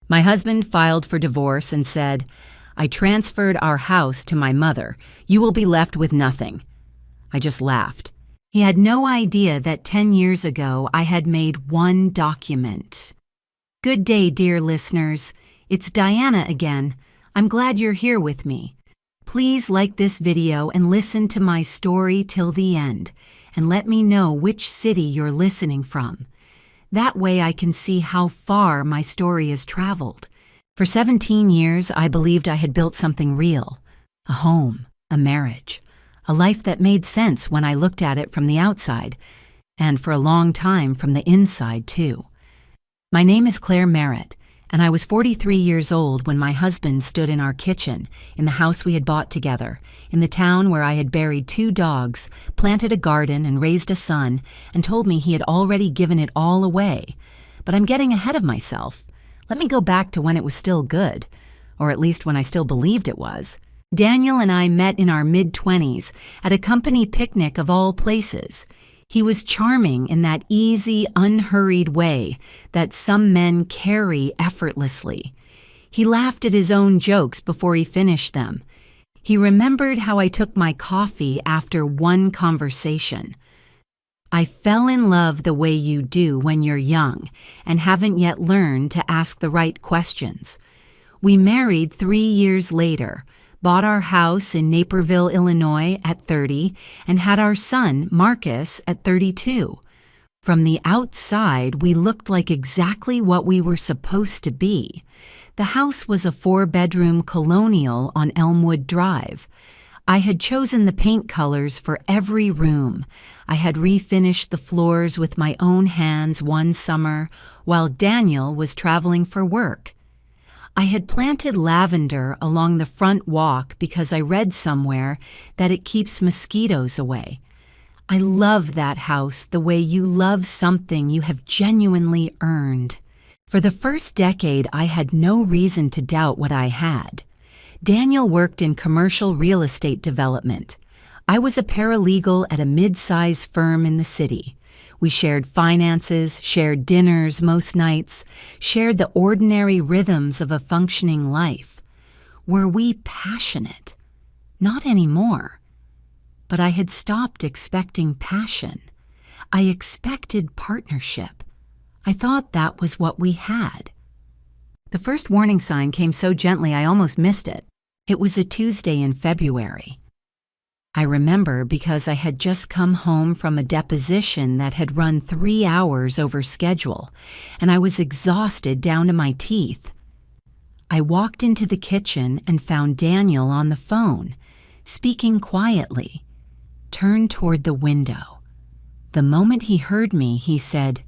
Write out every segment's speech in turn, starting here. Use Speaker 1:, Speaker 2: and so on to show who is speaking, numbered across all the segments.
Speaker 1: My husband filed for divorce and said, "I transferred our house to my mother. You will be left with nothing." I just laughed. He had no idea that 10 years ago I had made one document. Good day, dear listeners. It's Diana again. I'm glad you're here with me. Please like this video and listen to my story till the end, and let me know which city you're listening from. That way I can see how far my story has traveled. For 17 years, I believed I had built something real. A home, a marriage, a life that made sense when I looked at it from the outside, and for a long time from the inside, too. My name is Claire Merritt, and I was 43 years old when my husband stood in our kitchen in the house we had bought together, in the town where I had buried 2 dogs, planted a garden, and raised a son, and told me he had already given it all away. But I'm getting ahead of myself. Let me go back to when it was still good, or at least when I still believed it was. Daniel and I met in our mid-20s at a company picnic of all places. He was charming in that easy, unhurried way that some men carry effortlessly. He laughed at his own jokes before he finished them. He remembered how I took my coffee after one conversation. "I fell in love the way you do when you're young and haven't yet learned to ask the right questions." We married 3 years later, bought our house in Naperville, Illinois at 30, and had our son, Marcus, at 32. From the outside, we looked like exactly what we were supposed to be. The house was a 4-bedroom colonial on Elmwood Drive. I had chosen the paint colors for every room. I had refinished the floors with my own hands one summer, while Daniel was traveling for work. I had planted lavender along the front walk because I read somewhere that it keeps mosquitoes away. I love that house the way you love something you have genuinely earned. For the first decade, I had no reason to doubt what I had. Daniel worked in commercial real estate development. I was a paralegal at a mid-size firm in the city. We shared finances, shared dinners most nights, shared the ordinary rhythms of a functioning life. Were we passionate? Not anymore. But I had stopped expecting passion. I expected partnership. I thought that was what we had. The first warning sign came so gently I almost missed it. It was a Tuesday in February. I remember because I had just come home from a deposition that had run 3 hours over schedule, and I was exhausted down to my teeth. I walked into the kitchen and found Daniel on the phone, speaking quietly, turned toward the window. The moment he heard me, he said,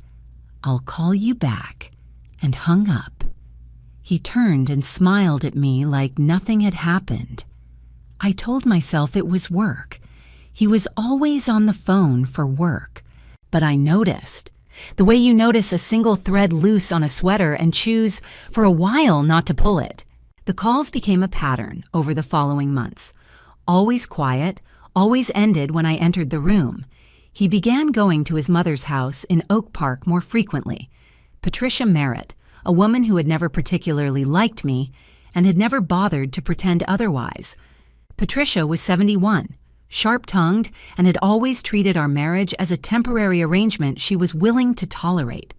Speaker 1: "I'll call you back," and hung up. He turned and smiled at me like nothing had happened. I told myself it was work. He was always on the phone for work. But I noticed. The way you notice a single thread loose on a sweater and choose for a while not to pull it. The calls became a pattern over the following months. Always quiet, always ended when I entered the room. He began going to his mother's house in Oak Park more frequently. Patricia Merritt, a woman who had never particularly liked me and had never bothered to pretend otherwise. Patricia was 71, sharp-tongued, and had always treated our marriage as a temporary arrangement she was willing to tolerate.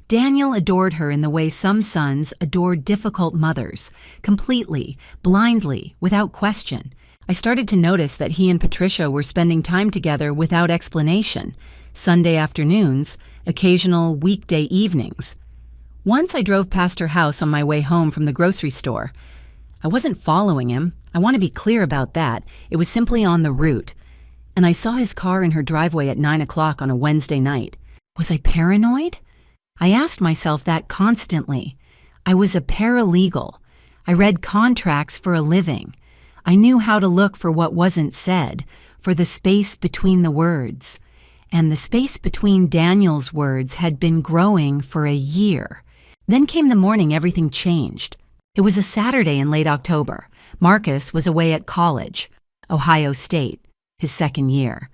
Speaker 1: Daniel adored her in the way some sons adore difficult mothers, completely, blindly, without question. I started to notice that he and Patricia were spending time together without explanation, Sunday afternoons, occasional weekday evenings. Once I drove past her house on my way home from the grocery store. I wasn't following him. I want to be clear about that. It was simply on the route. And I saw his car in her driveway at 9 o'clock on a Wednesday night. Was I paranoid? I asked myself that constantly. I was a paralegal. I read contracts for a living. I knew how to look for what wasn't said, for the space between the words. And the space between Daniel's words had been growing for a year. Then came the morning everything changed. It was a Saturday in late October. Marcus was away at college, Ohio State, his second year.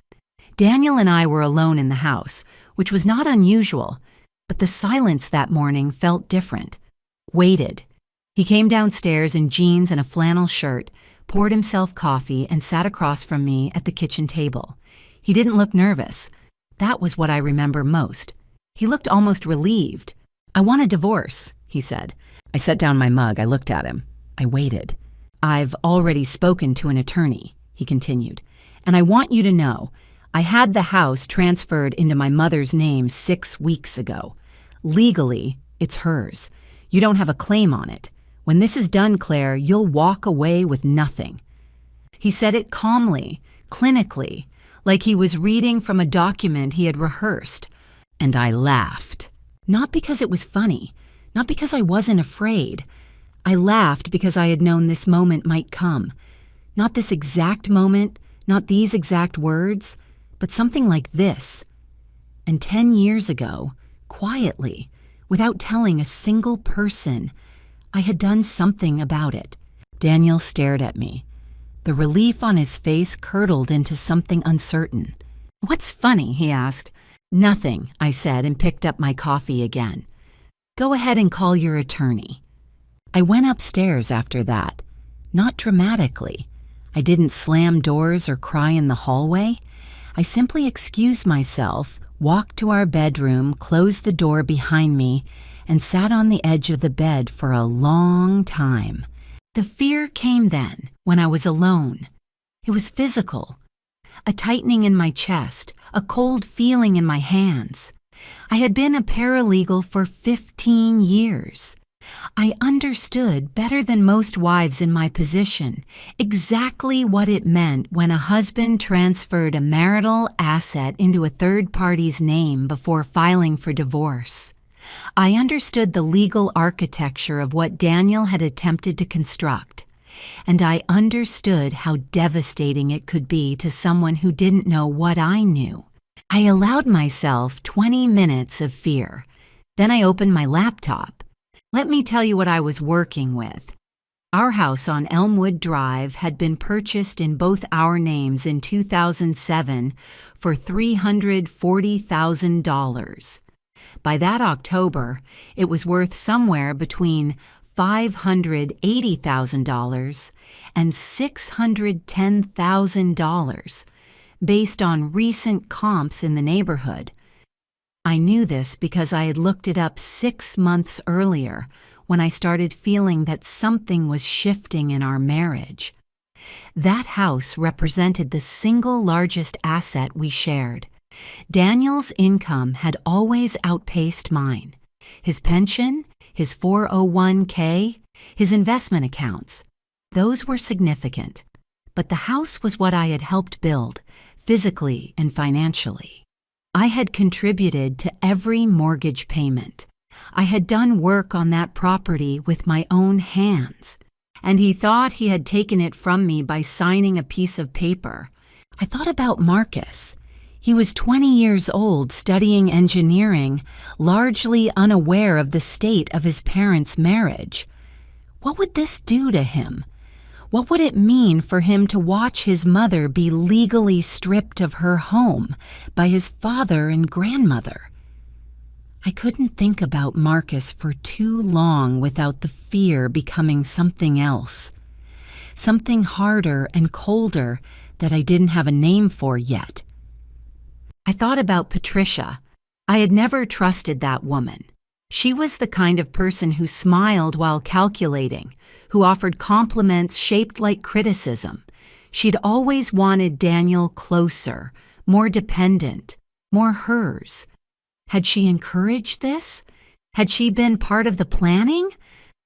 Speaker 1: Daniel and I were alone in the house, which was not unusual, but the silence that morning felt different. Waited. He came downstairs in jeans and a flannel shirt, poured himself coffee, and sat across from me at the kitchen table. He didn't look nervous. That was what I remember most. He looked almost relieved. "I want a divorce," he said. I set down my mug. I looked at him. I waited. "I've already spoken to an attorney," he continued. "And I want you to know, I had the house transferred into my mother's name 6 weeks ago. Legally, it's hers. You don't have a claim on it. When this is done, Claire, you'll walk away with nothing." He said it calmly, clinically, like he was reading from a document he had rehearsed. And I laughed. Not because it was funny, not because I wasn't afraid. I laughed because I had known this moment might come. Not this exact moment, not these exact words, but something like this. And 10 years ago, quietly, without telling a single person, I had done something about it. Daniel stared at me. The relief on his face curdled into something uncertain. "What's funny?" he asked. "Nothing," I said, and picked up my coffee again. "Go ahead and call your attorney." I went upstairs after that. Not dramatically. I didn't slam doors or cry in the hallway. I simply excused myself, walked to our bedroom, closed the door behind me, and sat on the edge of the bed for a long time. The fear came then, when I was alone. It was physical. A tightening in my chest, a cold feeling in my hands. I had been a paralegal for 15 years. I understood better than most wives in my position exactly what it meant when a husband transferred a marital asset into a third party's name before filing for divorce. I understood the legal architecture of what Daniel had attempted to construct, and I understood how devastating it could be to someone who didn't know what I knew. I allowed myself 20 minutes of fear. Then I opened my laptop. Let me tell you what I was working with. Our house on Elmwood Drive had been purchased in both our names in 2007 for $340,000. By that October, it was worth somewhere between $580,000 and $610,000, based on recent comps in the neighborhood. I knew this because I had looked it up 6 months earlier when I started feeling that something was shifting in our marriage. That house represented the single largest asset we shared. Daniel's income had always outpaced mine. His pension, his 401k, his investment accounts, those were significant. But the house was what I had helped build, physically and financially. I had contributed to every mortgage payment. I had done work on that property with my own hands. And he thought he had taken it from me by signing a piece of paper. I thought about Marcus. He was 20 years old, studying engineering, largely unaware of the state of his parents' marriage. What would this do to him? What would it mean for him to watch his mother be legally stripped of her home by his father and grandmother? I couldn't think about Marcus for too long without the fear becoming something else, something harder and colder that I didn't have a name for yet. I thought about Patricia. I had never trusted that woman. She was the kind of person who smiled while calculating, who offered compliments shaped like criticism. She'd always wanted Daniel closer, more dependent, more hers. Had she encouraged this? Had she been part of the planning?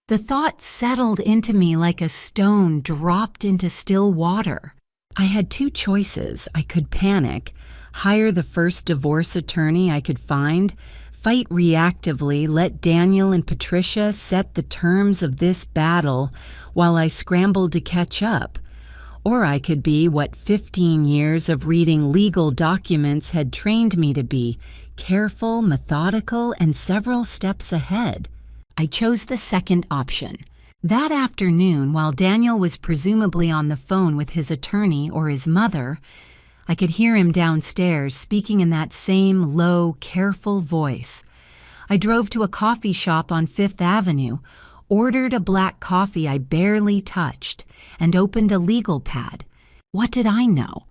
Speaker 1: The thought settled into me like a stone dropped into still water. I had 2 choices. I could panic, hire the first divorce attorney I could find, fight reactively, let Daniel and Patricia set the terms of this battle while I scrambled to catch up. Or I could be what 15 years of reading legal documents had trained me to be, careful, methodical, and several steps ahead. I chose the second option. That afternoon, while Daniel was presumably on the phone with his attorney or his mother, I could hear him downstairs speaking in that same low, careful voice. I drove to a coffee shop on 5th Avenue, ordered a black coffee I barely touched, and opened a legal pad. What did I know?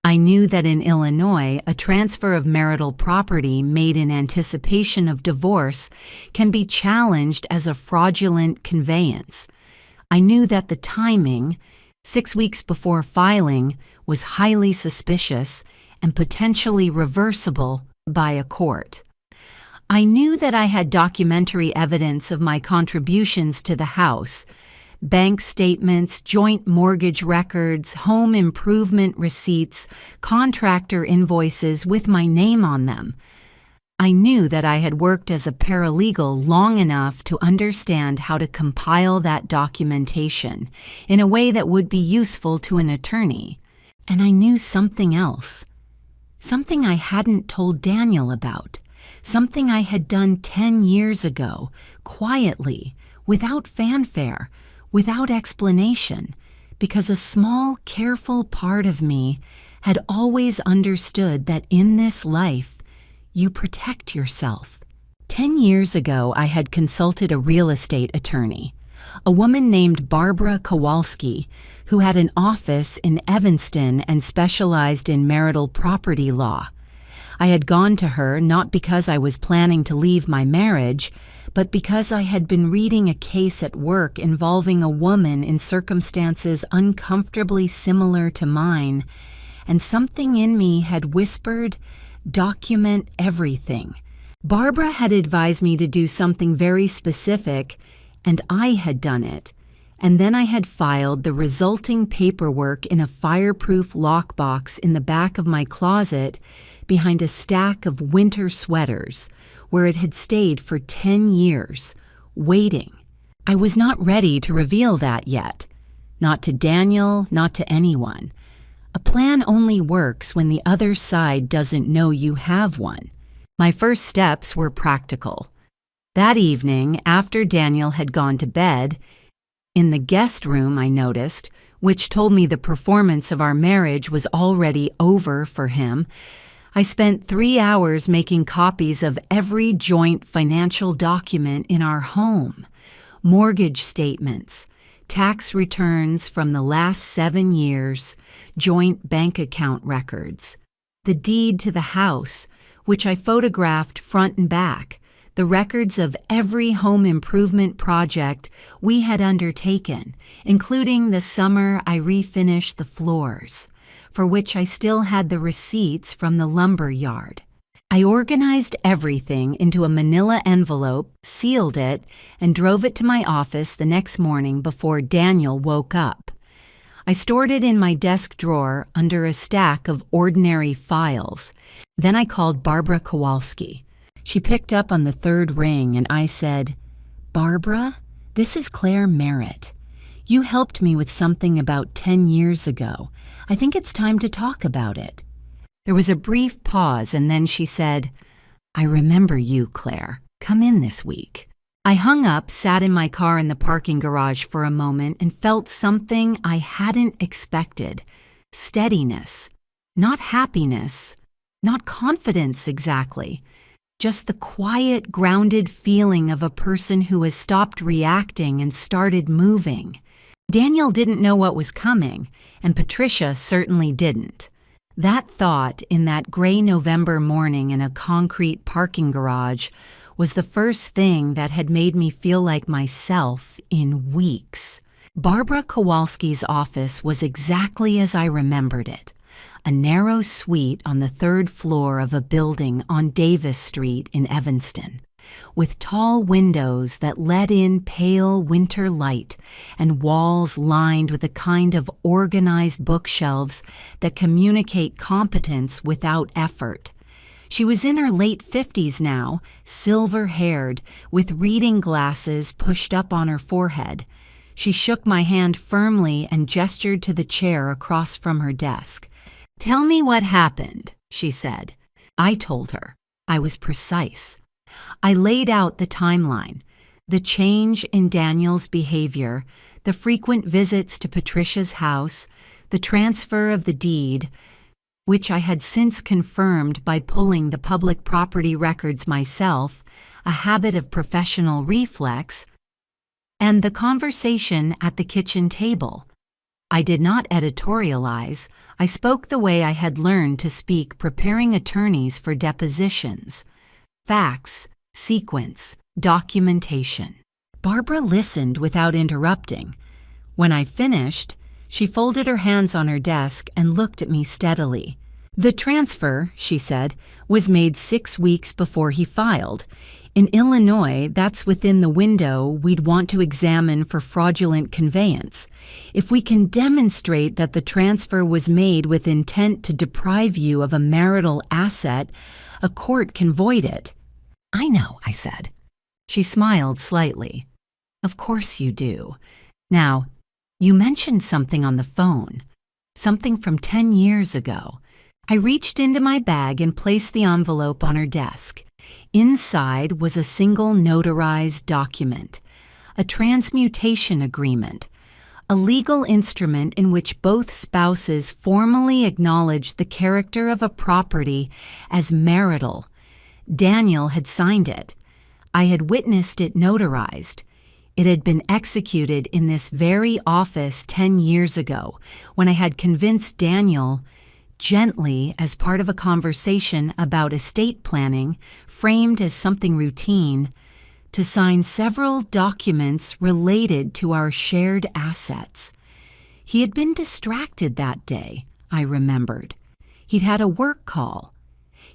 Speaker 1: I knew that in Illinois, a transfer of marital property made in anticipation of divorce can be challenged as a fraudulent conveyance. I knew that the timing, 6 weeks before filing, was highly suspicious and potentially reversible by a court. I knew that I had documentary evidence of my contributions to the house: bank statements, joint mortgage records, home improvement receipts, contractor invoices with my name on them. I knew that I had worked as a paralegal long enough to understand how to compile that documentation in a way that would be useful to an attorney. And I knew something else. Something I hadn't told Daniel about. Something I had done 10 years ago, quietly, without fanfare, without explanation, because a small, careful part of me had always understood that in this life, you protect yourself. 10 years ago, I had consulted a real estate attorney, a woman named Barbara Kowalski, who had an office in Evanston and specialized in marital property law. I had gone to her not because I was planning to leave my marriage, but because I had been reading a case at work involving a woman in circumstances uncomfortably similar to mine, and something in me had whispered, "Document everything." Barbara had advised me to do something very specific, and I had done it. And then I had filed the resulting paperwork in a fireproof lockbox in the back of my closet behind a stack of winter sweaters, where it had stayed for 10 years, waiting. I was not ready to reveal that yet. Not to Daniel, not to anyone. A plan only works when the other side doesn't know you have one. My first steps were practical. That evening, after Daniel had gone to bed, in the guest room I noticed, which told me the performance of our marriage was already over for him, I spent 3 hours making copies of every joint financial document in our home: mortgage statements, tax returns from the last 7 years, joint bank account records, the deed to the house, which I photographed front and back, the records of every home improvement project we had undertaken, including the summer I refinished the floors, for which I still had the receipts from the lumber yard. I organized everything into a manila envelope, sealed it, and drove it to my office the next morning before Daniel woke up. I stored it in my desk drawer under a stack of ordinary files. Then I called Barbara Kowalski. She picked up on the third ring, and I said, "Barbara, this is Claire Merritt. You helped me with something about 10 years ago. I think it's time to talk about it." There was a brief pause, and then she said, "I remember you, Claire. Come in this week." I hung up, sat in my car in the parking garage for a moment, and felt something I hadn't expected: steadiness. Not happiness, not confidence exactly. Just the quiet, grounded feeling of a person who has stopped reacting and started moving. Daniel didn't know what was coming, and Patricia certainly didn't. That thought in that gray November morning in a concrete parking garage was the first thing that had made me feel like myself in weeks. Barbara Kowalski's office was exactly as I remembered it. A narrow suite on the 3rd floor of a building on Davis Street in Evanston, with tall windows that let in pale winter light and walls lined with a kind of organized bookshelves that communicate competence without effort. She was in her late 50s now, silver-haired, with reading glasses pushed up on her forehead. She shook my hand firmly and gestured to the chair across from her desk. "Tell me what happened," she said. I told her. I was precise. I laid out the timeline: the change in Daniel's behavior, the frequent visits to Patricia's house, the transfer of the deed, which I had since confirmed by pulling the public property records myself, a habit of professional reflex, and the conversation at the kitchen table. I did not editorialize. I spoke the way I had learned to speak preparing attorneys for depositions. Facts, sequence, documentation. Barbara listened without interrupting. When I finished, she folded her hands on her desk and looked at me steadily. "The transfer," she said, "was made 6 weeks before he filed. In Illinois, that's within the window we'd want to examine for fraudulent conveyance. If we can demonstrate that the transfer was made with intent to deprive you of a marital asset, a court can void it." "I know," I said. She smiled slightly. "Of course you do. Now, you mentioned something on the phone, something from 10 years ago." I reached into my bag and placed the envelope on her desk. Inside was a single notarized document, a transmutation agreement, a legal instrument in which both spouses formally acknowledged the character of a property as marital. Daniel had signed it. I had witnessed it notarized. It had been executed in this very office 10 years ago, when I had convinced Daniel, gently as part of a conversation about estate planning, framed as something routine, to sign several documents related to our shared assets. He had been distracted that day, I remembered. He'd had a work call.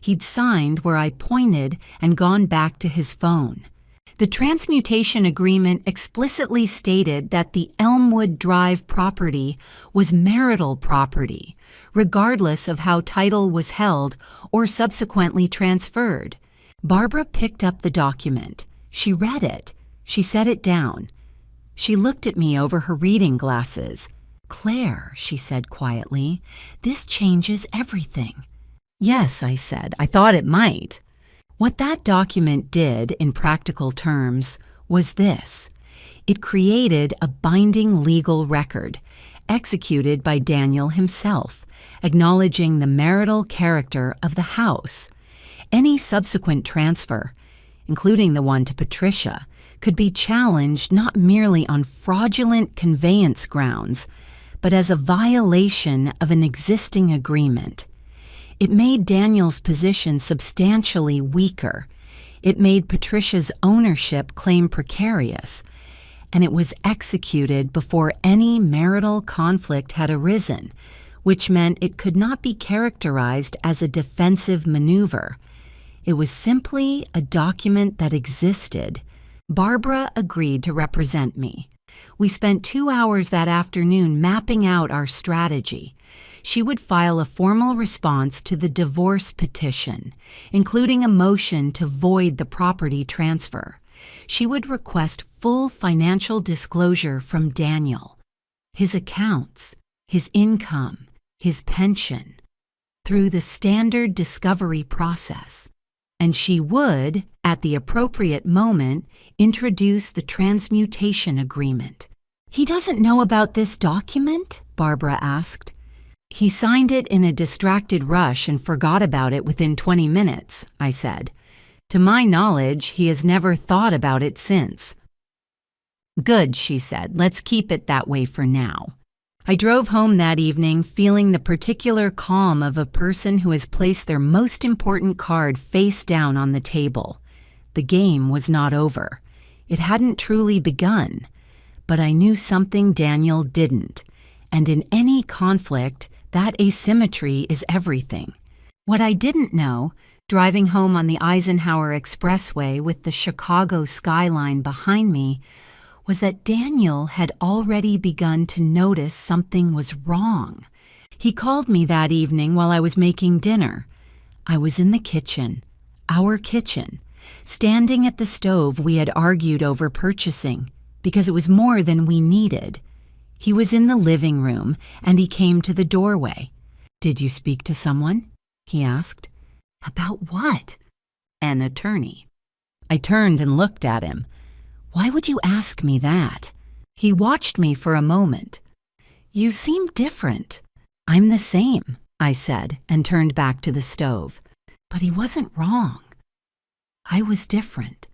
Speaker 1: He'd signed where I pointed and gone back to his phone. The transmutation agreement explicitly stated that the Elmwood Drive property was marital property, regardless of how title was held or subsequently transferred. Barbara picked up the document. She read it. She set it down. She looked at me over her reading glasses. "Claire," she said quietly, "this changes everything." "Yes," I said, "I thought it might." What that document did, in practical terms, was this. It created a binding legal record, executed by Daniel himself, acknowledging the marital character of the house. Any subsequent transfer, including the one to Patricia, could be challenged not merely on fraudulent conveyance grounds, but as a violation of an existing agreement. It made Daniel's position substantially weaker. It made Patricia's ownership claim precarious, and it was executed before any marital conflict had arisen, which meant it could not be characterized as a defensive maneuver. It was simply a document that existed. Barbara agreed to represent me. We spent 2 hours that afternoon mapping out our strategy. She would file a formal response to the divorce petition, including a motion to void the property transfer. She would request full financial disclosure from Daniel, his accounts, his income, his pension, through the standard discovery process. And she would, at the appropriate moment, introduce the transmutation agreement. "He doesn't know about this document?" Barbara asked. "He signed it in a distracted rush and forgot about it within 20 minutes, I said. "To my knowledge, he has never thought about it since." "Good," she said. "Let's keep it that way for now." I drove home that evening feeling the particular calm of a person who has placed their most important card face down on the table. The game was not over. It hadn't truly begun. But I knew something Daniel didn't. And in any conflict, that asymmetry is everything. What I didn't know, driving home on the Eisenhower Expressway with the Chicago skyline behind me, was that Daniel had already begun to notice something was wrong. He called me that evening while I was making dinner. I was in the kitchen, our kitchen, standing at the stove we had argued over purchasing, because it was more than we needed. He was in the living room, and he came to the doorway. "Did you speak to someone?" he asked. "About what?" "An attorney." I turned and looked at him. "Why would you ask me that?" He watched me for a moment. "You seem different." "I'm the same," I said, and turned back to the stove. But he wasn't wrong. I was different.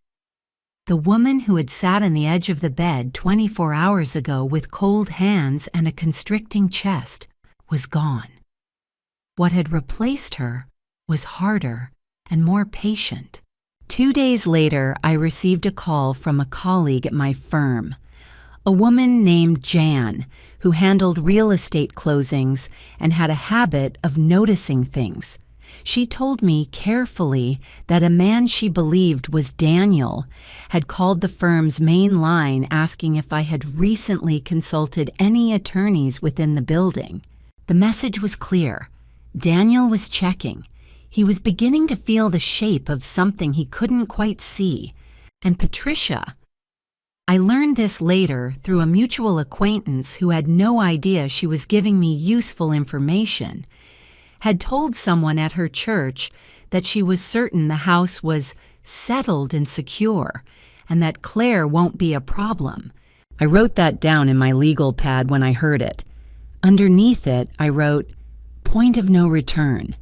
Speaker 1: The woman who had sat on the edge of the bed 24 hours ago with cold hands and a constricting chest was gone. What had replaced her was harder and more patient. 2 days later, I received a call from a colleague at my firm, a woman named Jan, who handled real estate closings and had a habit of noticing things. She told me carefully that a man she believed was Daniel had called the firm's main line asking if I had recently consulted any attorneys within the building. The message was clear. Daniel was checking. He was beginning to feel the shape of something he couldn't quite see. And Patricia, I learned this later through a mutual acquaintance who had no idea she was giving me useful information, had told someone at her church that she was certain the house was settled and secure and that Claire won't be a problem. I wrote that down in my legal pad when I heard it. Underneath it, I wrote, "Point of no return."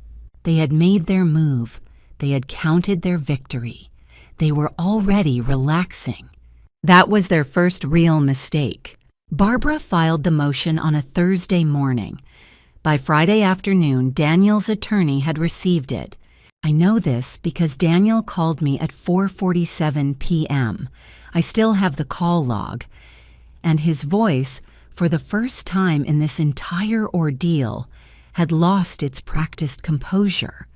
Speaker 1: They had made their move. They had counted their victory. They were already relaxing. That was their first real mistake. Barbara filed the motion on a Thursday morning. By Friday afternoon, Daniel's attorney had received it. I know this because Daniel called me at 4:47 p.m. I still have the call log. And his voice, for the first time in this entire ordeal, had lost its practiced composure.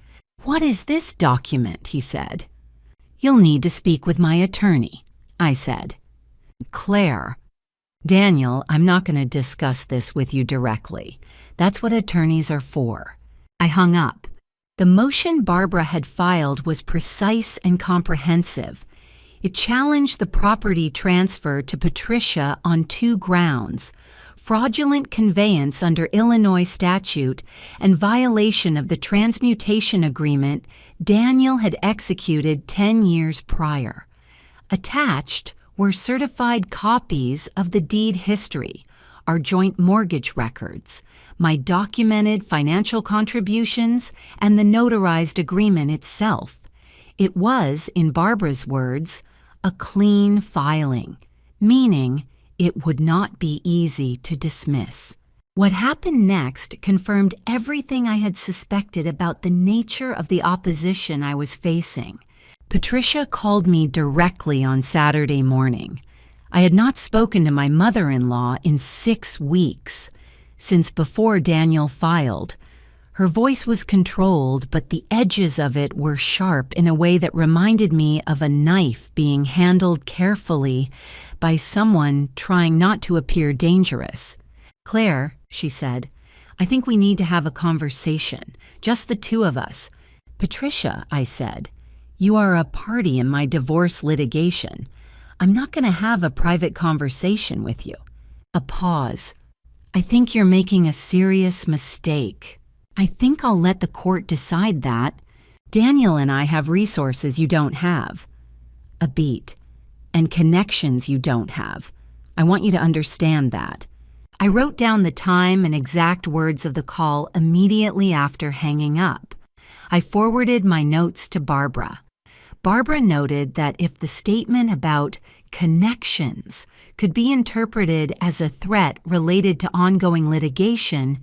Speaker 1: "What is this document?" he said. "You'll need to speak with my attorney," I said. "Claire." "Daniel, I'm not going to discuss this with you directly. That's what attorneys are for." I hung up. The motion Barbara had filed was precise and comprehensive. It challenged the property transfer to Patricia on 2 grounds: fraudulent conveyance under Illinois statute and violation of the transmutation agreement Daniel had executed 10 years prior. Attached were certified copies of the deed history, our joint mortgage records, my documented financial contributions, and the notarized agreement itself. It was, in Barbara's words, a clean filing, meaning it would not be easy to dismiss. What happened next confirmed everything I had suspected about the nature of the opposition I was facing. Patricia called me directly on Saturday morning. I had not spoken to my mother-in-law in 6 weeks, since before Daniel filed. Her voice was controlled, but the edges of it were sharp in a way that reminded me of a knife being handled carefully by someone trying not to appear dangerous. "Claire," she said, "I think we need to have a conversation, just the 2 of us." "Patricia," I said, "you are a party in my divorce litigation. I'm not going to have a private conversation with you." A pause. "I think you're making a serious mistake. I think I'll let the court decide that. Daniel and I have resources you don't have." A beat. "And connections you don't have. I want you to understand that." I wrote down the time and exact words of the call immediately after hanging up. I forwarded my notes to Barbara. Barbara noted that if the statement about connections could be interpreted as a threat related to ongoing litigation,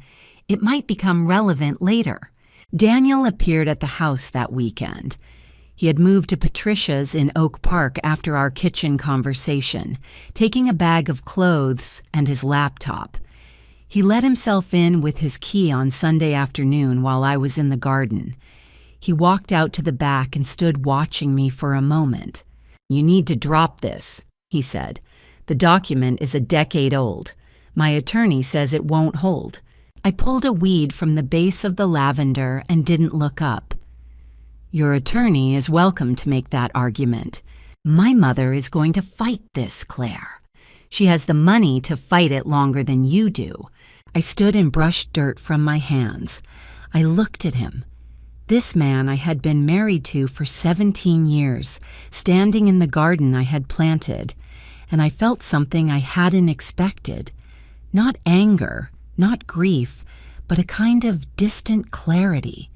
Speaker 1: it might become relevant later. Daniel appeared at the house that weekend. He had moved to Patricia's in Oak Park after our kitchen conversation, taking a bag of clothes and his laptop. He let himself in with his key on Sunday afternoon while I was in the garden. He walked out to the back and stood watching me for a moment. "You need to drop this," he said. "The document is a decade old. My attorney says it won't hold." I pulled a weed from the base of the lavender and didn't look up. "Your attorney is welcome to make that argument. My mother is going to fight this, Claire. She has the money to fight it longer than you do." I stood and brushed dirt from my hands. I looked at him. This man I had been married to for 17 years, standing in the garden I had planted, and I felt something I hadn't expected. Not anger, not grief, but a kind of distant clarity.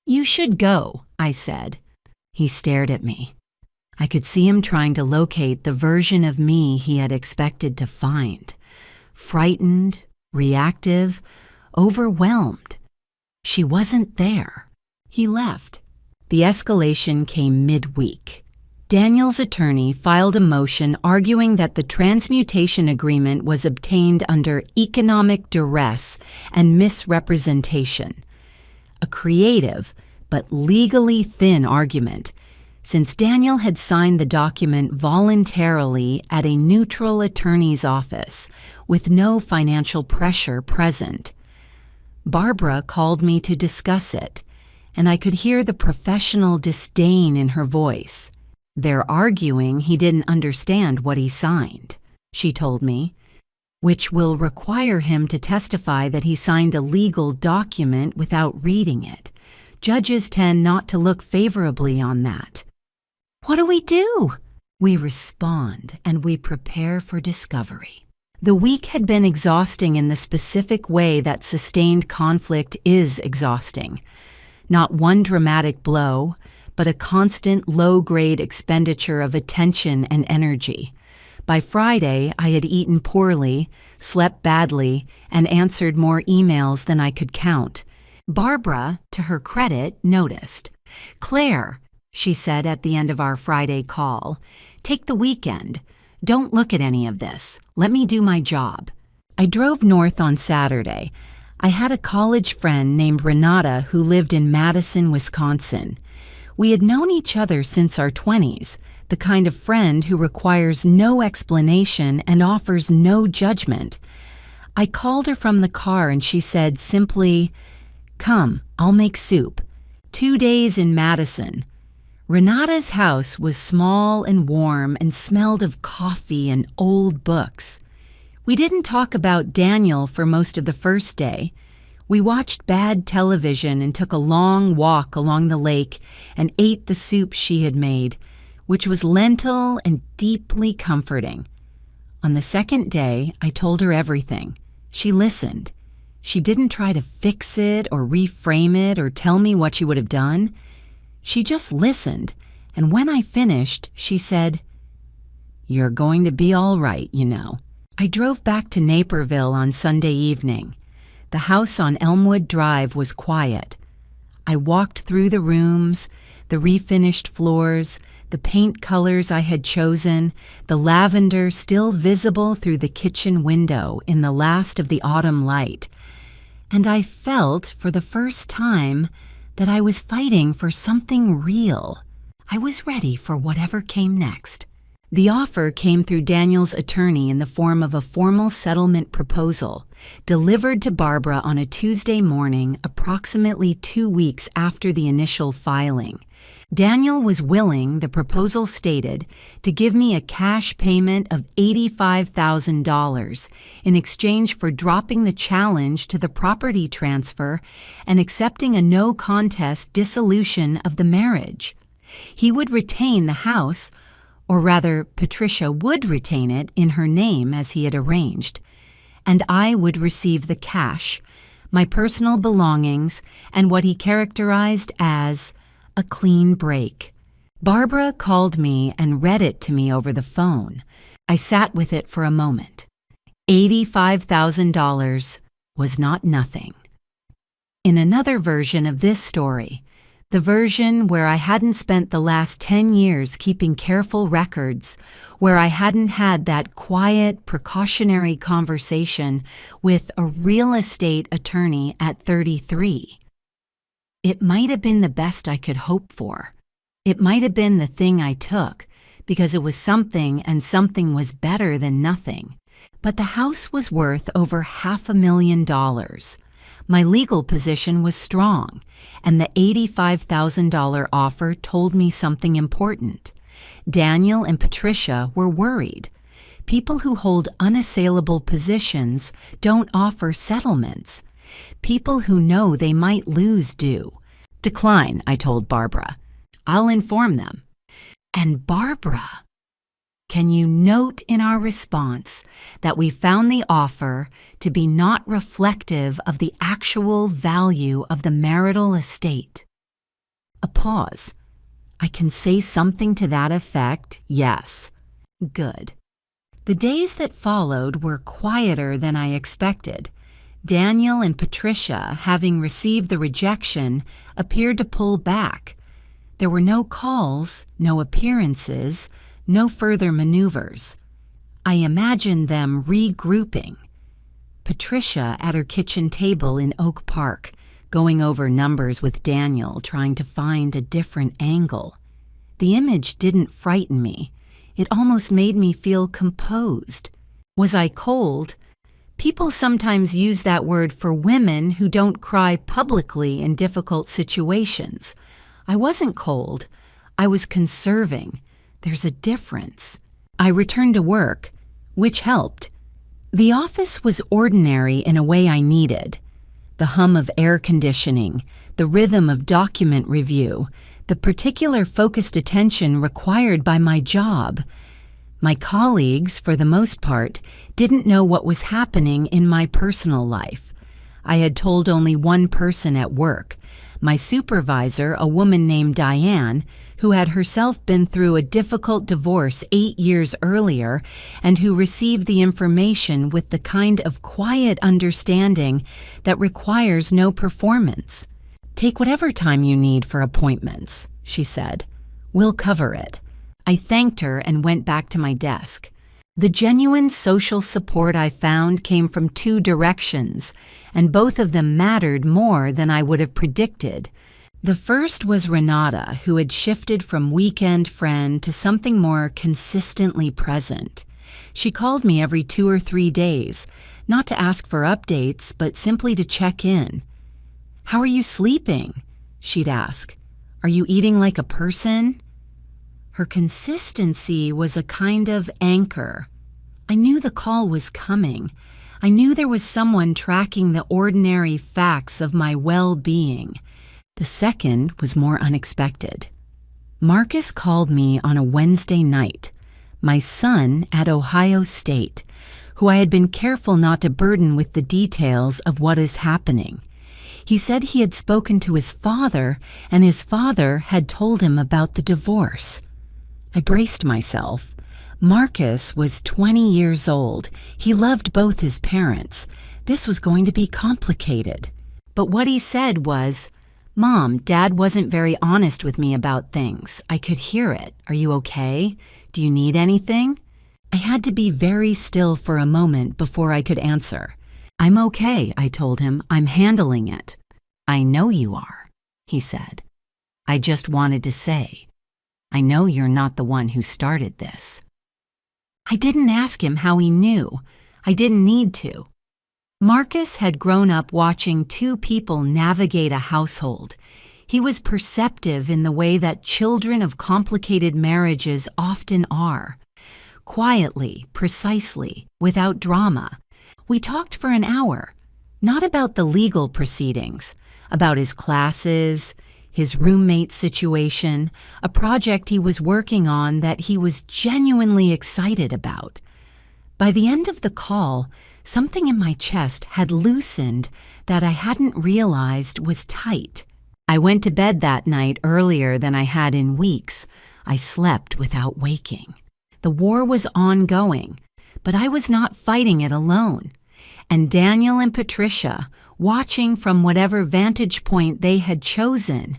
Speaker 1: "You should go," I said. He stared at me. I could see him trying to locate the version of me he had expected to find. Frightened, reactive, overwhelmed. She wasn't there. He left. The escalation came midweek. Daniel's attorney filed a motion arguing that the transmutation agreement was obtained under economic duress and misrepresentation. A creative but legally thin argument, since Daniel had signed the document voluntarily at a neutral attorney's office with no financial pressure present. Barbara called me to discuss it, and I could hear the professional disdain in her voice. "They're arguing he didn't understand what he signed," she told me, "which will require him to testify that he signed a legal document without reading it. Judges tend not to look favorably on that." What do we do? We respond and we prepare for discovery. The week had been exhausting in the specific way that sustained conflict is exhausting. Not one dramatic blow, but a constant low-grade expenditure of attention and energy. By Friday, I had eaten poorly, slept badly, and answered more emails than I could count. Barbara, to her credit, noticed. "Claire," she said at the end of our Friday call, "take the weekend. Don't look at any of this. Let me do my job." I drove north on Saturday. I had a college friend named Renata who lived in Madison, Wisconsin. We had known each other since our 20s, the kind of friend who requires no explanation and offers no judgment. I called her from the car and she said simply, "Come, I'll make soup." 2 days in Madison. Renata's house was small and warm and smelled of coffee and old books. We didn't talk about Daniel for most of the first day. We watched bad television and took a long walk along the lake and ate the soup she had made, which was lentil and deeply comforting. On the second day, I told her everything. She listened. She didn't try to fix it or reframe it or tell me what she would have done. She just listened, and when I finished, she said, "You're going to be all right, you know." I drove back to Naperville on Sunday evening. The house on Elmwood Drive was quiet. I walked through the rooms, the refinished floors, the paint colors I had chosen, the lavender still visible through the kitchen window in the last of the autumn light. And I felt, for the first time, that I was fighting for something real. I was ready for whatever came next. The offer came through Daniel's attorney in the form of a formal settlement proposal, delivered to Barbara on a Tuesday morning approximately 2 weeks after the initial filing. Daniel was willing, the proposal stated, to give me a cash payment of $85,000 in exchange for dropping the challenge to the property transfer and accepting a no-contest dissolution of the marriage. He would retain the house, or rather, Patricia would retain it in her name as he had arranged, and I would receive the cash, my personal belongings, and what he characterized as a clean break. Barbara called me and read it to me over the phone. I sat with it for a moment. $85,000 was not nothing. In another version of this story, the version where I hadn't spent the last 10 years keeping careful records, where I hadn't had that quiet, precautionary conversation with a real estate attorney at 33. It might have been the best I could hope for. It might have been the thing I took, because it was something and something was better than nothing. But the house was worth over $500,000. My legal position was strong, and the $85,000 offer told me something important. Daniel and Patricia were worried. People who hold unassailable positions don't offer settlements. People who know they might lose do. "Decline," I told Barbara. "I'll inform them." And Barbara, can you note in our response that we found the offer to be not reflective of the actual value of the marital estate? A pause. I can say something to that effect, yes. Good. The days that followed were quieter than I expected. Daniel and Patricia, having received the rejection, appeared to pull back. There were no calls, no appearances, no further maneuvers. I imagined them regrouping. Patricia at her kitchen table in Oak Park, going over numbers with Daniel, trying to find a different angle. The image didn't frighten me. It almost made me feel composed. Was I cold? People sometimes use that word for women who don't cry publicly in difficult situations. I wasn't cold. I was conserving. There's a difference. I returned to work, which helped. The office was ordinary in a way I needed. The hum of air conditioning, the rhythm of document review, the particular focused attention required by my job. My colleagues, for the most part, didn't know what was happening in my personal life. I had told only one person at work, my supervisor, a woman named Diane, who had herself been through a difficult divorce 8 years earlier and who received the information with the kind of quiet understanding that requires no performance. "Take whatever time you need for appointments," she said. "We'll cover it." I thanked her and went back to my desk. The genuine social support I found came from 2 directions, and both of them mattered more than I would have predicted. The first was Renata, who had shifted from weekend friend to something more consistently present. She called me every 2 or 3 days, not to ask for updates, but simply to check in. "How are you sleeping?" she'd ask. "Are you eating like a person?" Her consistency was a kind of anchor. I knew the call was coming. I knew there was someone tracking the ordinary facts of my well-being. The second was more unexpected. Marcus called me on a Wednesday night, my son at Ohio State, who I had been careful not to burden with the details of what is happening. He said he had spoken to his father, and his father had told him about the divorce. I braced myself. Marcus was 20 years old. He loved both his parents. This was going to be complicated. But what he said was, "Mom, Dad wasn't very honest with me about things. I could hear it. Are you okay? Do you need anything?" I had to be very still for a moment before I could answer. "I'm okay," I told him. "I'm handling it." "I know you are," he said. "I just wanted to say, I know you're not the one who started this." I didn't ask him how he knew. I didn't need to. Marcus had grown up watching 2 people navigate a household. He was perceptive in the way that children of complicated marriages often are. Quietly, precisely, without drama. We talked for an hour, not about the legal proceedings, about his classes, his roommate situation, a project he was working on that he was genuinely excited about. By the end of the call, something in my chest had loosened that I hadn't realized was tight. I went to bed that night earlier than I had in weeks. I slept without waking. The war was ongoing, but I was not fighting it alone. And Daniel and Patricia, watching from whatever vantage point they had chosen,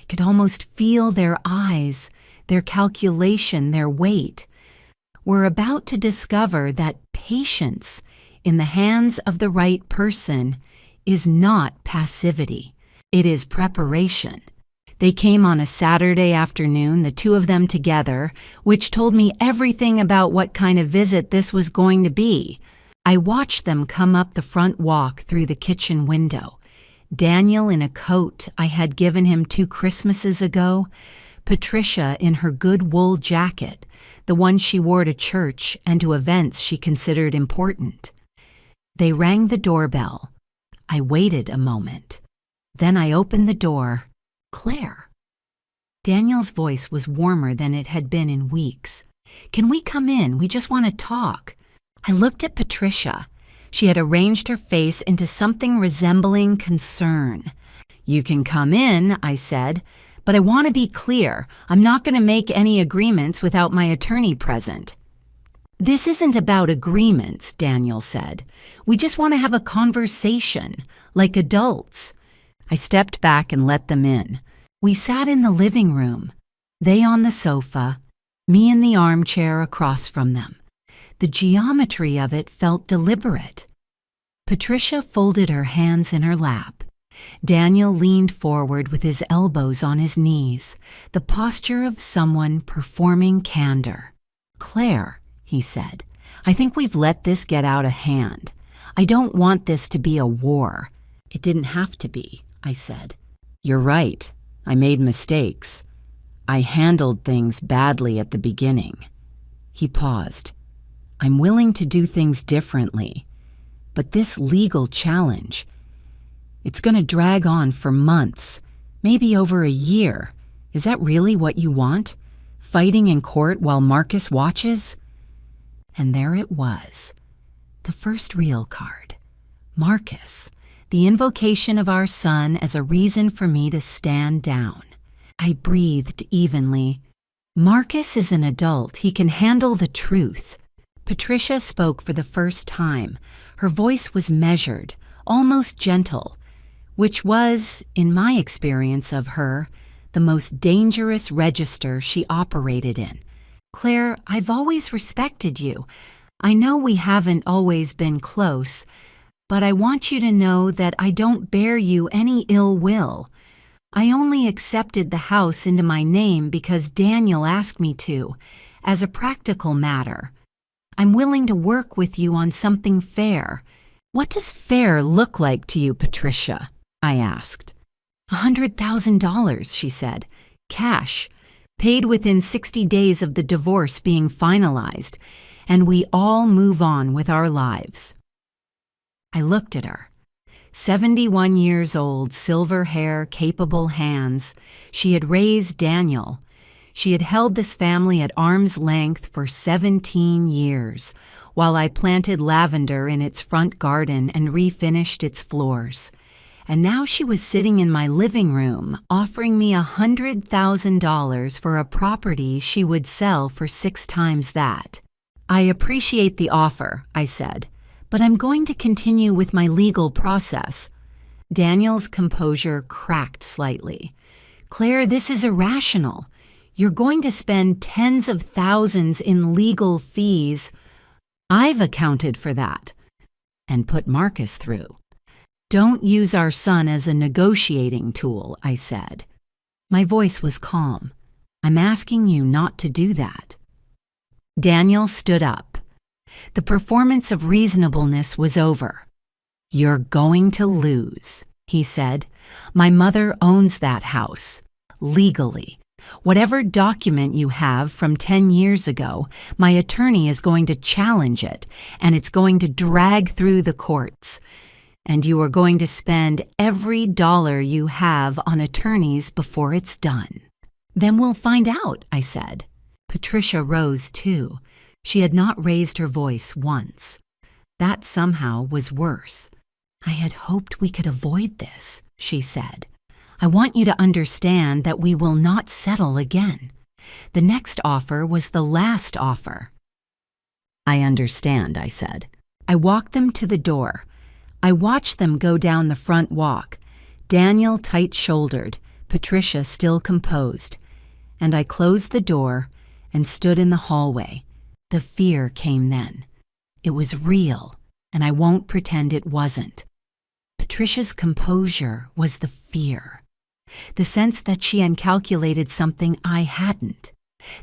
Speaker 1: I could almost feel their eyes, their calculation, their weight, were about to discover that patience in the hands of the right person is not passivity. It is preparation. They came on a Saturday afternoon, the 2 of them together, which told me everything about what kind of visit this was going to be. I watched them come up the front walk through the kitchen window. Daniel in a coat I had given him 2 Christmases ago, Patricia in her good wool jacket, the one she wore to church and to events she considered important. They rang the doorbell. I waited a moment. Then I opened the door. Claire. Daniel's voice was warmer than it had been in weeks. "Can we come in? We just want to talk." I looked at Patricia. She had arranged her face into something resembling concern. "You can come in," I said, But I want to be clear. I'm not going to make any agreements without my attorney present. This isn't about agreements, Daniel said. We just want to have a conversation, like adults. I stepped back and let them in. We sat in the living room, they on the sofa, me in the armchair across from them. The geometry of it felt deliberate. Patricia folded her hands in her lap. Daniel leaned forward with his elbows on his knees, the posture of someone performing candor. "Claire," he said, "I think we've let this get out of hand. I don't want this to be a war." "It didn't have to be," I said. "You're right. I made mistakes. I handled things badly at the beginning." He paused. "I'm willing to do things differently, but this legal challenge, it's going to drag on for months, maybe over a year. Is that really what you want? Fighting in court while Marcus watches?" And there it was, the first real card. Marcus, the invocation of our son as a reason for me to stand down. I breathed evenly. Marcus is an adult. He can handle the truth. Patricia spoke for the first time. Her voice was measured, almost gentle, which was, in my experience of her, the most dangerous register she operated in. "Claire, I've always respected you. I know we haven't always been close, but I want you to know that I don't bear you any ill will. I only accepted the house into my name because Daniel asked me to, as a practical matter. I'm willing to work with you on something fair." "What does fair look like to you, Patricia?" I asked. $100,000, she said, cash, paid within 60 days of the divorce being finalized, and we all move on with our lives. I looked at her. 71 years old, silver hair, capable hands. She had raised Daniel. She had held this family at arm's length for 17 years, while I planted lavender in its front garden and refinished its floors. And now she was sitting in my living room, offering me $100,000 for a property she would sell for 6 times that. "I appreciate the offer," I said, "but I'm going to continue with my legal process." Daniel's composure cracked slightly. "Claire, this is irrational. You're going to spend tens of thousands in legal fees. I've accounted for that and put Marcus through. Don't use our son as a negotiating tool," I said. My voice was calm. "I'm asking you not to do that." Daniel stood up. The performance of reasonableness was over. "You're going to lose," he said. "My mother owns that house, legally. Whatever document you have from 10 years ago, my attorney is going to challenge it, and it's going to drag through the courts. And you are going to spend every dollar you have on attorneys before it's done." "Then we'll find out," I said. Patricia rose too. She had not raised her voice once. That somehow was worse. "I had hoped we could avoid this," she said. "I want you to understand that we will not settle again. The next offer was the last offer." "I understand," I said. I walked them to the door. I watched them go down the front walk, Daniel tight-shouldered, Patricia still composed, and I closed the door and stood in the hallway. The fear came then. It was real, and I won't pretend it wasn't. Patricia's composure was the fear, the sense that she had calculated something I hadn't,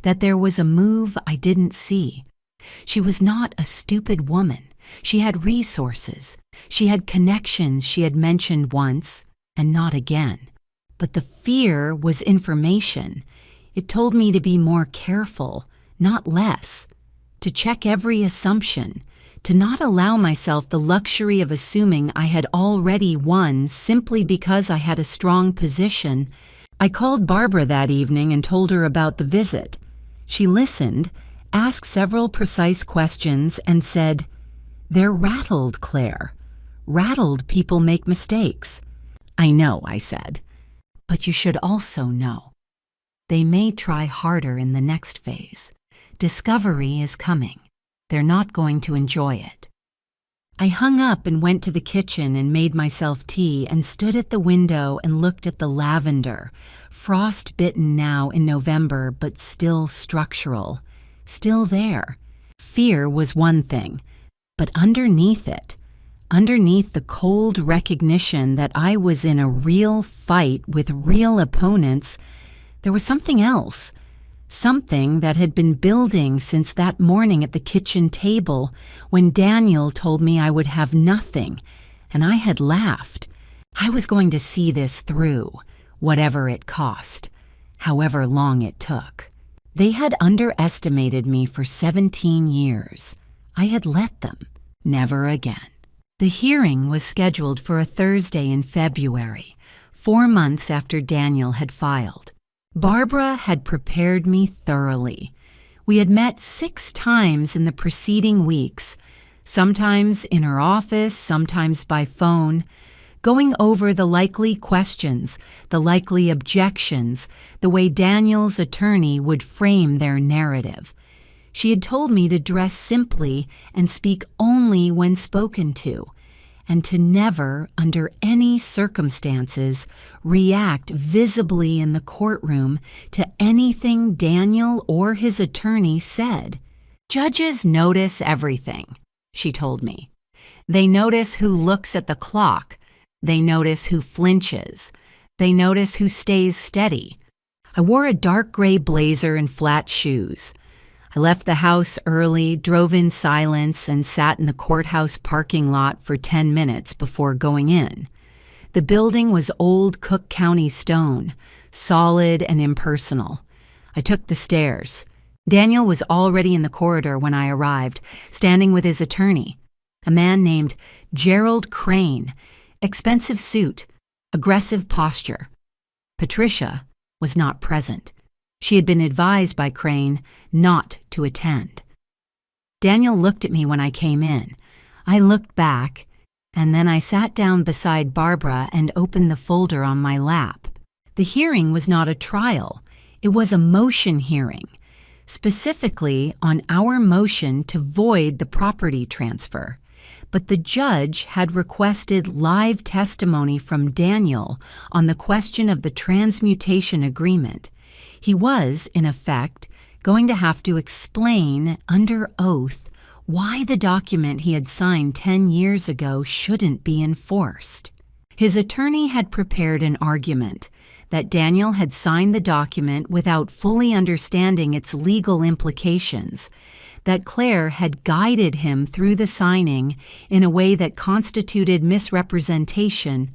Speaker 1: that there was a move I didn't see. She was not a stupid woman. She had resources. She had connections she had mentioned once, and not again. But the fear was information. It told me to be more careful, not less, to check every assumption, to not allow myself the luxury of assuming I had already won simply because I had a strong position. I called Barbara that evening and told her about the visit. She listened, asked several precise questions, and said, "They're rattled, Claire. Rattled people make mistakes." "I know," I said. "But you should also know. They may try harder in the next phase. Discovery is coming. They're not going to enjoy it. I hung up and went to the kitchen and made myself tea and stood at the window and looked at the lavender, frost-bitten now in November but still structural, still there. Fear was one thing, but underneath it, underneath the cold recognition that I was in a real fight with real opponents, there was something else. Something that had been building since that morning at the kitchen table when Daniel told me I would have nothing, and I had laughed. I was going to see this through, whatever it cost, however long it took. They had underestimated me for 17 years. I had let them. Never again. The hearing was scheduled for a Thursday in February, 4 months after Daniel had filed. Barbara had prepared me thoroughly. We had met 6 times in the preceding weeks, sometimes in her office, sometimes by phone, going over the likely questions, the likely objections, the way Daniel's attorney would frame their narrative. She had told me to dress simply and speak only when spoken to, and to never, under any circumstances, react visibly in the courtroom to anything Daniel or his attorney said. Judges notice everything, she told me. They notice who looks at the clock. They notice who flinches. They notice who stays steady. I wore a dark gray blazer and flat shoes. I left the house early, drove in silence, and sat in the courthouse parking lot for 10 minutes before going in. The building was old Cook County stone, solid and impersonal. I took the stairs. Daniel was already in the corridor when I arrived, standing with his attorney, a man named Gerald Crane, expensive suit, aggressive posture. Patricia was not present. She had been advised by Crane not to attend. Daniel looked at me when I came in. I looked back, and then I sat down beside Barbara and opened the folder on my lap. The hearing was not a trial. It was a motion hearing, specifically on our motion to void the property transfer. But the judge had requested live testimony from Daniel on the question of the transmutation agreement. He was, in effect, going to have to explain under oath why the document he had signed 10 years ago shouldn't be enforced. His attorney had prepared an argument that Daniel had signed the document without fully understanding its legal implications, that Claire had guided him through the signing in a way that constituted misrepresentation,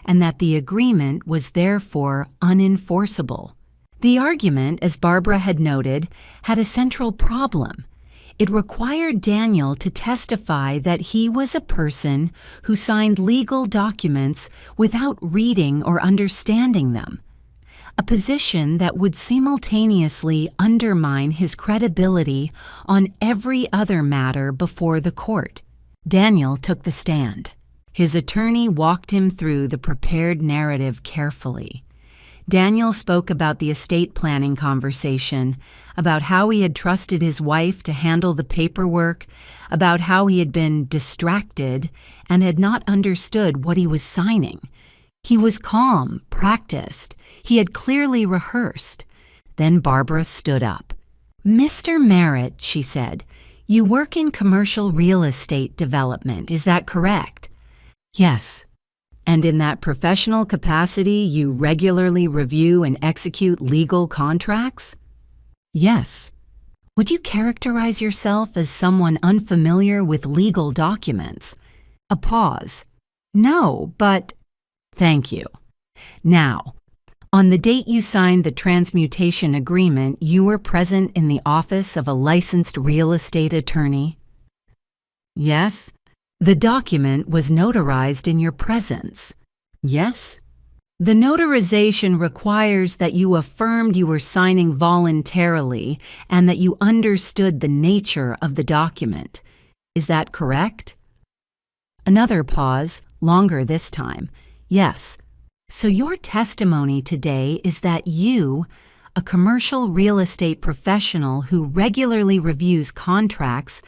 Speaker 1: and that the agreement was therefore unenforceable. The argument, as Barbara had noted, had a central problem. It required Daniel to testify that he was a person who signed legal documents without reading or understanding them, a position that would simultaneously undermine his credibility on every other matter before the court. Daniel took the stand. His attorney walked him through the prepared narrative carefully. Daniel spoke about the estate planning conversation, about how he had trusted his wife to handle the paperwork, about how he had been distracted and had not understood what he was signing. He was calm, practiced. He had clearly rehearsed. Then Barbara stood up. "Mr. Merritt," she said, "you work in commercial real estate development, is that correct?" "Yes." "And in that professional capacity, you regularly review and execute legal contracts?" "Yes." "Would you characterize yourself as someone unfamiliar with legal documents?" A pause. "No, but—" "Thank you. Now, on the date you signed the transmutation agreement, you were present in the office of a licensed real estate attorney?" "Yes." "The document was notarized in your presence?" "Yes." "The notarization requires that you affirmed you were signing voluntarily and that you understood the nature of the document. Is that correct?" Another pause, longer this time. "Yes." "So your testimony today is that you, a commercial real estate professional who regularly reviews contracts,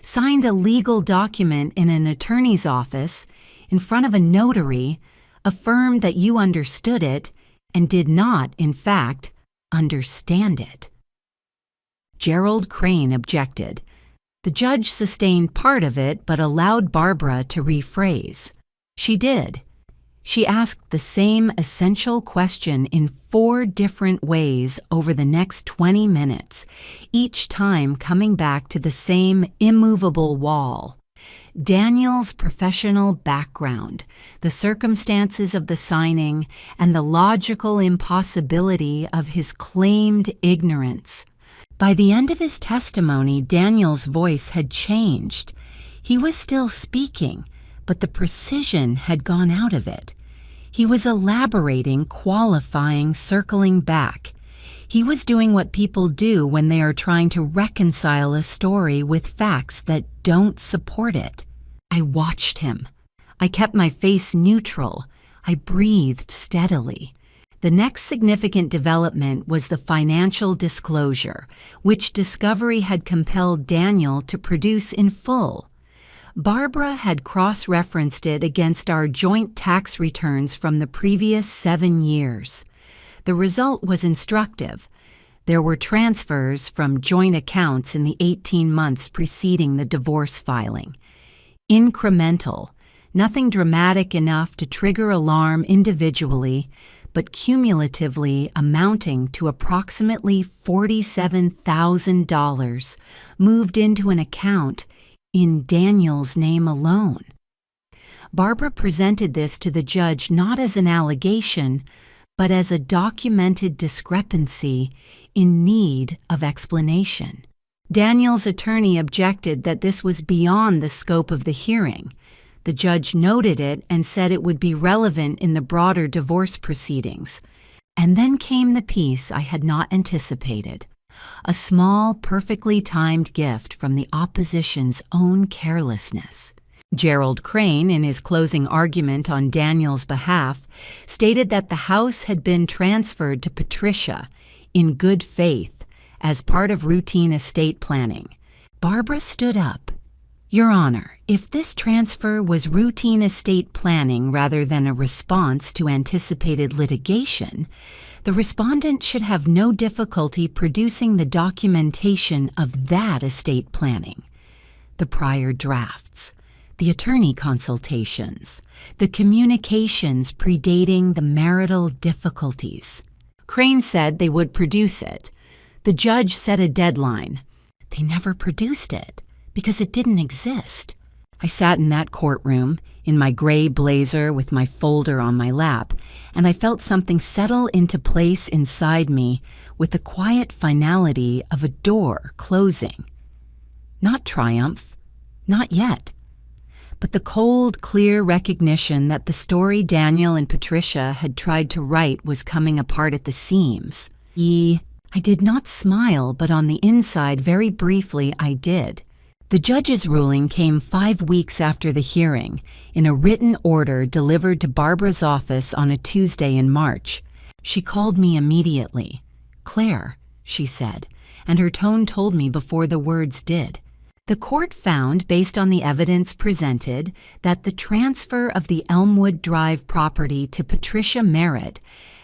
Speaker 1: signed a legal document in an attorney's office in front of a notary, affirmed that you understood it and did not, in fact, understand it. Gerald Crane objected. The judge sustained part of it but allowed Barbara to rephrase. She did. She asked the same essential question in 4 different ways over the next 20 minutes, each time coming back to the same immovable wall. Daniel's professional background, the circumstances of the signing, and the logical impossibility of his claimed ignorance. By the end of his testimony, Daniel's voice had changed. He was still speaking, but the precision had gone out of it. He was elaborating, qualifying, circling back. He was doing what people do when they are trying to reconcile a story with facts that don't support it. I watched him. I kept my face neutral. I breathed steadily. The next significant development was the financial disclosure, which Discovery had compelled Daniel to produce in full. Barbara had cross-referenced it against our joint tax returns from the previous 7 years. The result was instructive. There were transfers from joint accounts in the 18 months preceding the divorce filing. Incremental, nothing dramatic enough to trigger alarm individually, but cumulatively amounting to approximately $47,000 moved into an account in Daniel's name alone. Barbara presented this to the judge not as an allegation, but as a documented discrepancy in need of explanation. Daniel's attorney objected that this was beyond the scope of the hearing. The judge noted it and said it would be relevant in the broader divorce proceedings. And then came the piece I had not anticipated. A small, perfectly timed gift from the opposition's own carelessness. Gerald Crane, in his closing argument on Daniel's behalf, stated that the house had been transferred to Patricia in good faith as part of routine estate planning. Barbara stood up. Your Honor, if this transfer was routine estate planning rather than a response to anticipated litigation, the respondent should have no difficulty producing the documentation of that estate planning. The prior drafts, the attorney consultations, the communications predating the marital difficulties. Crane said they would produce it. The judge set a deadline. They never produced it because it didn't exist. I sat in that courtroom, in my gray blazer with my folder on my lap, and I felt something settle into place inside me with the quiet finality of a door closing. Not triumph, not yet, but the cold, clear recognition that the story Daniel and Patricia had tried to write was coming apart at the seams. I did not smile, but on the inside, very briefly, I did. The judge's ruling came 5 weeks after the hearing, in a written order delivered to Barbara's office on a Tuesday in March. She called me immediately. Claire, she said, and her tone told me before the words did. The court found, based on the evidence presented, that the transfer of the Elmwood Drive property to Patricia Merritt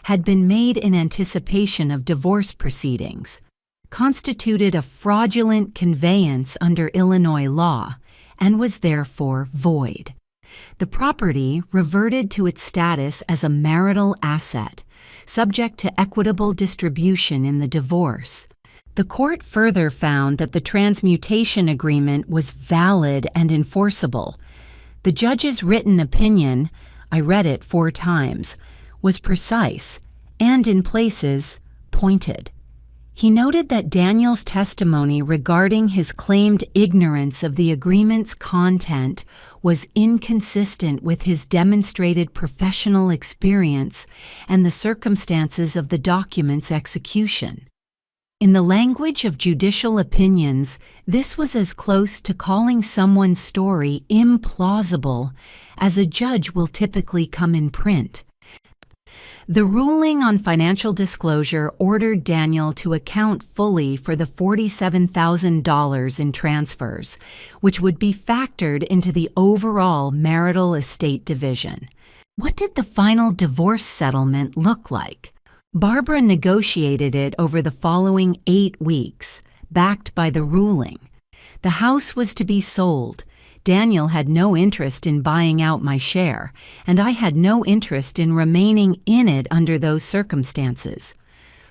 Speaker 1: had been made in anticipation of divorce proceedings, constituted a fraudulent conveyance under Illinois law, and was therefore void. The property reverted to its status as a marital asset, subject to equitable distribution in the divorce. The court further found that the transmutation agreement was valid and enforceable. The judge's written opinion, I read it 4 times, was precise and, in places, pointed. He noted that Daniel's testimony regarding his claimed ignorance of the agreement's content was inconsistent with his demonstrated professional experience and the circumstances of the document's execution. In the language of judicial opinions, this was as close to calling someone's story implausible as a judge will typically come in print. The ruling on financial disclosure ordered Daniel to account fully for the $47,000 in transfers, which would be factored into the overall marital estate division. What did the final divorce settlement look like? Barbara negotiated it over the following 8 weeks, backed by the ruling. The house was to be sold. Daniel had no interest in buying out my share, and I had no interest in remaining in it under those circumstances.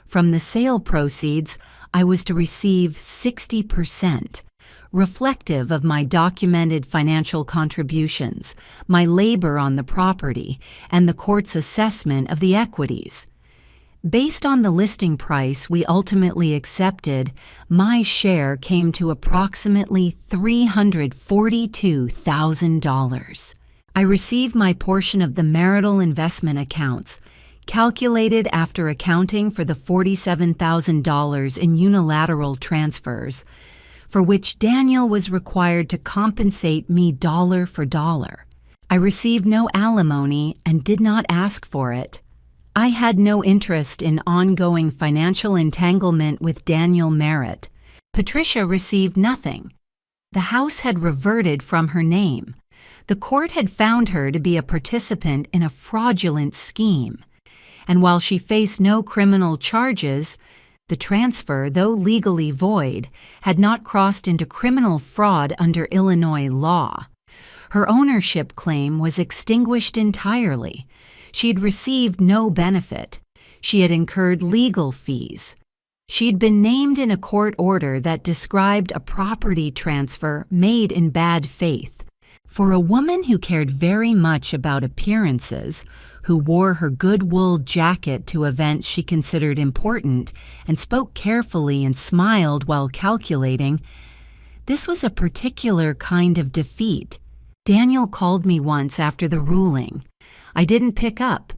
Speaker 1: From the sale proceeds, I was to receive 60%, reflective of my documented financial contributions, my labor on the property, and the court's assessment of the equities. Based on the listing price we ultimately accepted, my share came to approximately $342,000. I received my portion of the marital investment accounts, calculated after accounting for the $47,000 in unilateral transfers, for which Daniel was required to compensate me dollar for dollar. I received no alimony and did not ask for it. I had no interest in ongoing financial entanglement with Daniel Merritt. Patricia received nothing. The house had reverted from her name. The court had found her to be a participant in a fraudulent scheme. And while she faced no criminal charges, the transfer, though legally void, had not crossed into criminal fraud under Illinois law. Her ownership claim was extinguished entirely. She had received no benefit. She had incurred legal fees. She had been named in a court order that described a property transfer made in bad faith. For a woman who cared very much about appearances, who wore her good wool jacket to events she considered important and spoke carefully and smiled while calculating, this was a particular kind of defeat. Daniel called me once after the ruling. I didn't pick up.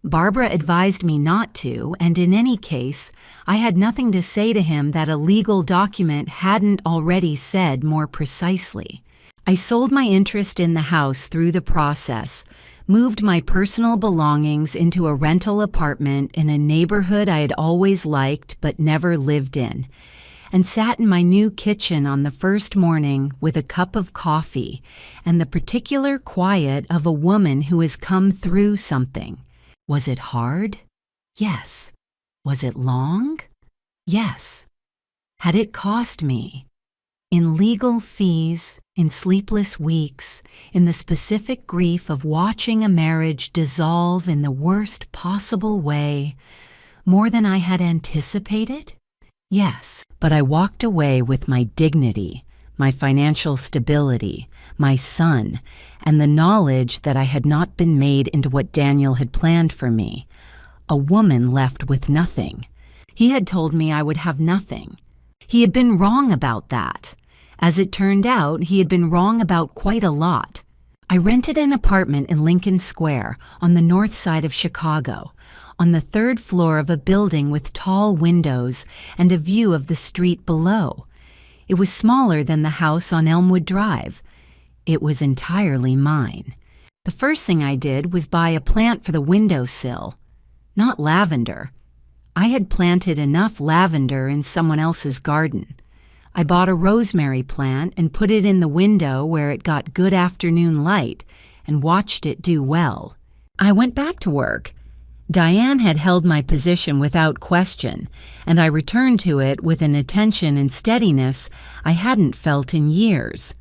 Speaker 1: Barbara advised me not to, and in any case, I had nothing to say to him that a legal document hadn't already said more precisely. I sold my interest in the house through the process, moved my personal belongings into a rental apartment in a neighborhood I had always liked but never lived in, and sat in my new kitchen on the first morning with a cup of coffee and the particular quiet of a woman who has come through something. Was it hard? Yes. Was it long? Yes. Had it cost me? In legal fees, in sleepless weeks, in the specific grief of watching a marriage dissolve in the worst possible way, more than I had anticipated? Yes, but I walked away with my dignity, my financial stability, my son, and the knowledge that I had not been made into what Daniel had planned for me, a woman left with nothing. He had told me I would have nothing. He had been wrong about that. As it turned out, he had been wrong about quite a lot. I rented an apartment in Lincoln Square on the north side of Chicago, on the 3rd floor of a building with tall windows and a view of the street below. It was smaller than the house on Elmwood Drive. It was entirely mine. The first thing I did was buy a plant for the windowsill. Not lavender. I had planted enough lavender in someone else's garden. I bought a rosemary plant and put it in the window where it got good afternoon light and watched it do well. I went back to work. Diane had held my position without question, and I returned to it with an attention and steadiness I hadn't felt in years.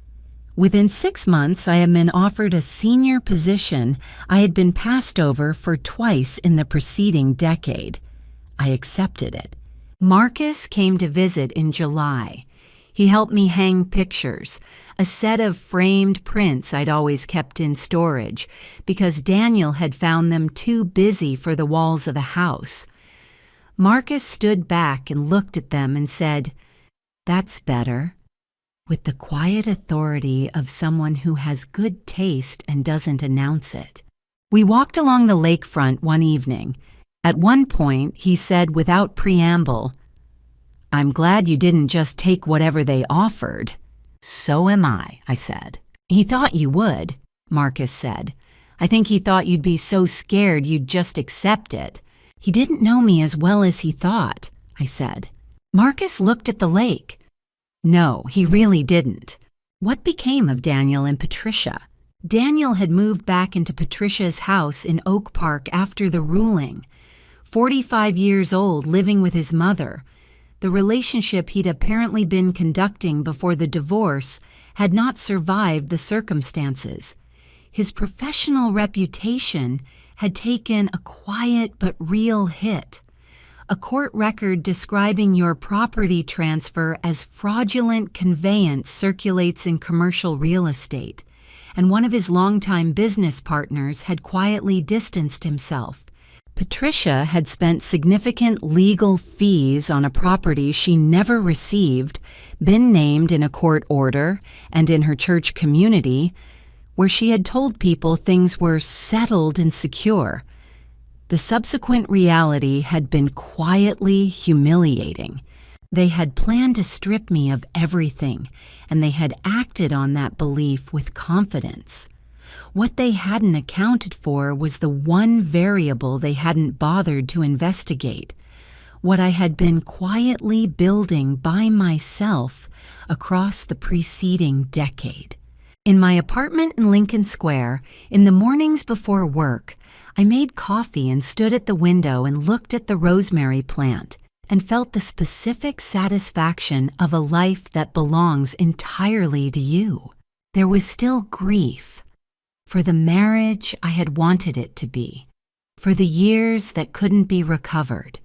Speaker 1: Within 6 months, I had been offered a senior position I had been passed over for twice in the preceding decade. I accepted it. Marcus came to visit in July. He helped me hang pictures, a set of framed prints I'd always kept in storage, because Daniel had found them too busy for the walls of the house. Marcus stood back and looked at them and said, "That's better," with the quiet authority of someone who has good taste and doesn't announce it. We walked along the lakefront one evening. At one point, he said without preamble, "I'm glad you didn't just take whatever they offered." "So am I," said. "He thought you would," Marcus said. I think he thought you'd be so scared you'd just accept it. He didn't know me as well as he thought, I said. Marcus looked at the lake. No, he really didn't. What became of Daniel and Patricia? Daniel had moved back into Patricia's house in Oak Park after the ruling. 45 years old, living with his mother. The relationship he'd apparently been conducting before the divorce had not survived the circumstances. His professional reputation had taken a quiet but real hit. A court record describing your property transfer as fraudulent conveyance circulates in commercial real estate, and one of his longtime business partners had quietly distanced himself. Patricia had spent significant legal fees on a property she never received, been named in a court order and in her church community, where she had told people things were settled and secure. The subsequent reality had been quietly humiliating. They had planned to strip me of everything, and they had acted on that belief with confidence. What they hadn't accounted for was the one variable they hadn't bothered to investigate, what I had been quietly building by myself across the preceding decade. In my apartment in Lincoln Square, in the mornings before work, I made coffee and stood at the window and looked at the rosemary plant and felt the specific satisfaction of a life that belongs entirely to you. There was still grief for the marriage I had wanted it to be, for the years that couldn't be recovered.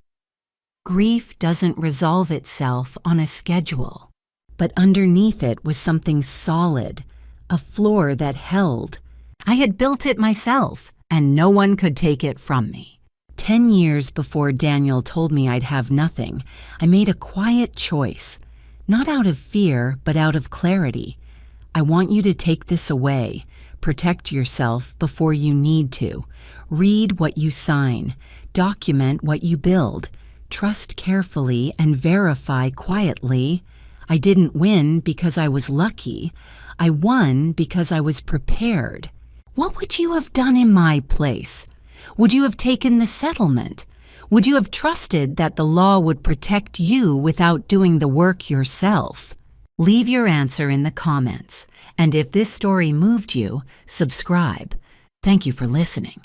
Speaker 1: Grief doesn't resolve itself on a schedule, but underneath it was something solid, a floor that held. I had built it myself, and no one could take it from me. 10 years before Daniel told me I'd have nothing, I made a quiet choice, not out of fear, but out of clarity. I want you to take this away. Protect yourself before you need to. Read what you sign. Document what you build. Trust carefully and verify quietly. I didn't win because I was lucky. I won because I was prepared. What would you have done in my place? Would you have taken the settlement? Would you have trusted that the law would protect you without doing the work yourself? Leave your answer in the comments. And if this story moved you, subscribe. Thank you for listening.